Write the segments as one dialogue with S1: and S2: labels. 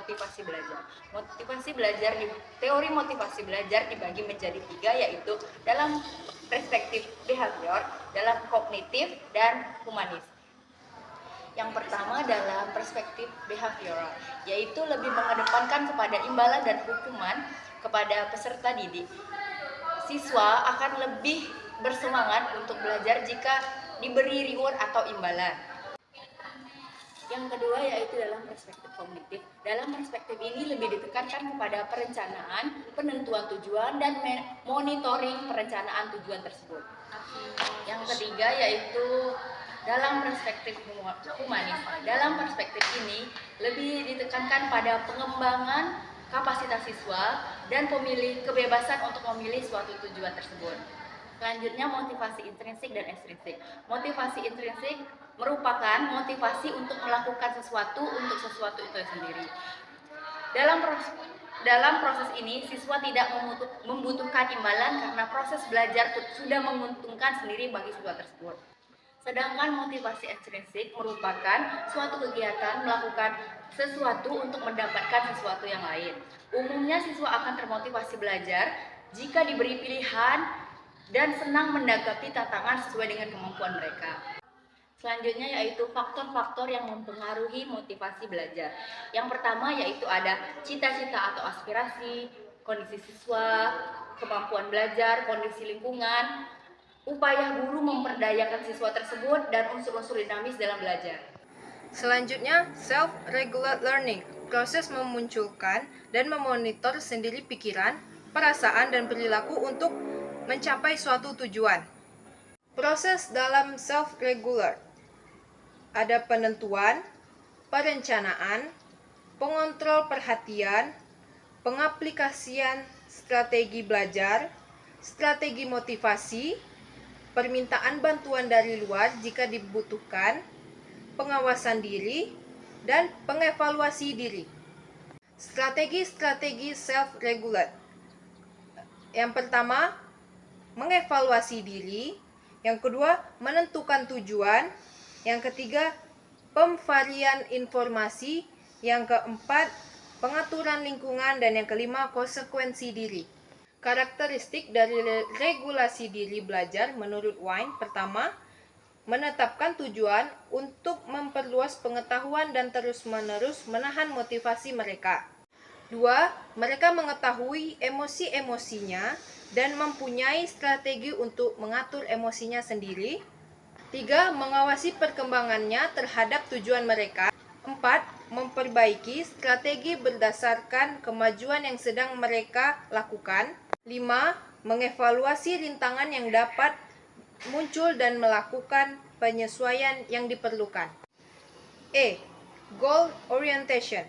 S1: motivasi belajar. Teori motivasi belajar dibagi menjadi 3, yaitu dalam perspektif behavior, dalam kognitif, dan humanis. Yang pertama dalam perspektif behavioral, yaitu lebih mengedepankan kepada imbalan dan hukuman kepada peserta didik. Siswa akan lebih bersemangat untuk belajar jika diberi reward atau imbalan. Yang kedua yaitu dalam perspektif kognitif. Dalam perspektif ini lebih ditekankan kepada perencanaan, penentuan tujuan, dan monitoring perencanaan tujuan tersebut. Yang ketiga yaitu dalam perspektif humanis. Dalam perspektif ini lebih ditekankan pada pengembangan kapasitas siswa dan kebebasan untuk memilih suatu tujuan tersebut. Selanjutnya motivasi intrinsik dan ekstrinsik. Motivasi intrinsik merupakan motivasi untuk melakukan sesuatu untuk sesuatu itu sendiri. Dalam proses ini, siswa tidak membutuhkan imbalan karena proses belajar sudah menguntungkan sendiri bagi siswa tersebut. Sedangkan motivasi ekstrinsik merupakan suatu kegiatan melakukan sesuatu untuk mendapatkan sesuatu yang lain. Umumnya siswa akan termotivasi belajar jika diberi pilihan dan senang menanggapi tantangan sesuai dengan kemampuan mereka. Selanjutnya yaitu faktor-faktor yang mempengaruhi motivasi belajar. Yang pertama yaitu ada cita-cita atau aspirasi, kondisi siswa, kemampuan belajar, kondisi lingkungan, upaya guru memperdayakan siswa tersebut, dan unsur-unsur dinamis dalam belajar.
S2: Selanjutnya, self-regulate learning, proses memunculkan dan memonitor sendiri pikiran, perasaan, dan perilaku untuk mencapai suatu tujuan. Proses dalam self-regulate ada penentuan, perencanaan, pengontrol perhatian, pengaplikasian strategi belajar, strategi motivasi, permintaan bantuan dari luar jika dibutuhkan, pengawasan diri, dan pengevaluasi diri. Strategi-strategi self-regulate. Yang pertama, mengevaluasi diri. Yang kedua, menentukan tujuan. Yang ketiga, pemvarian informasi. Yang keempat, pengaturan lingkungan. Dan yang kelima, konsekuensi diri. Karakteristik dari regulasi diri belajar menurut Wine. Pertama, menetapkan tujuan untuk memperluas pengetahuan dan terus-menerus menahan motivasi mereka. 2. Mereka mengetahui emosi-emosinya dan mempunyai strategi untuk mengatur emosinya sendiri. 3. Mengawasi perkembangannya terhadap tujuan mereka. 4. Memperbaiki strategi berdasarkan kemajuan yang sedang mereka lakukan. 5. Mengevaluasi rintangan yang dapat muncul dan melakukan penyesuaian yang diperlukan. Goal orientation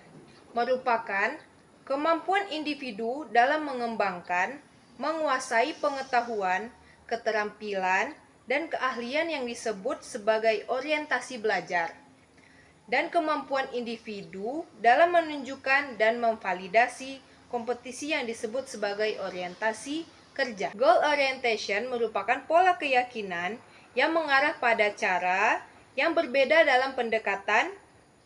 S2: merupakan kemampuan individu dalam mengembangkan, menguasai pengetahuan, keterampilan, dan keahlian yang disebut sebagai orientasi belajar, dan kemampuan individu dalam menunjukkan dan memvalidasi kompetisi yang disebut sebagai orientasi kerja. Goal orientation merupakan pola keyakinan yang mengarah pada cara yang berbeda dalam pendekatan,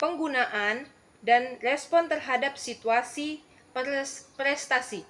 S2: penggunaan, dan respon terhadap situasi prestasi.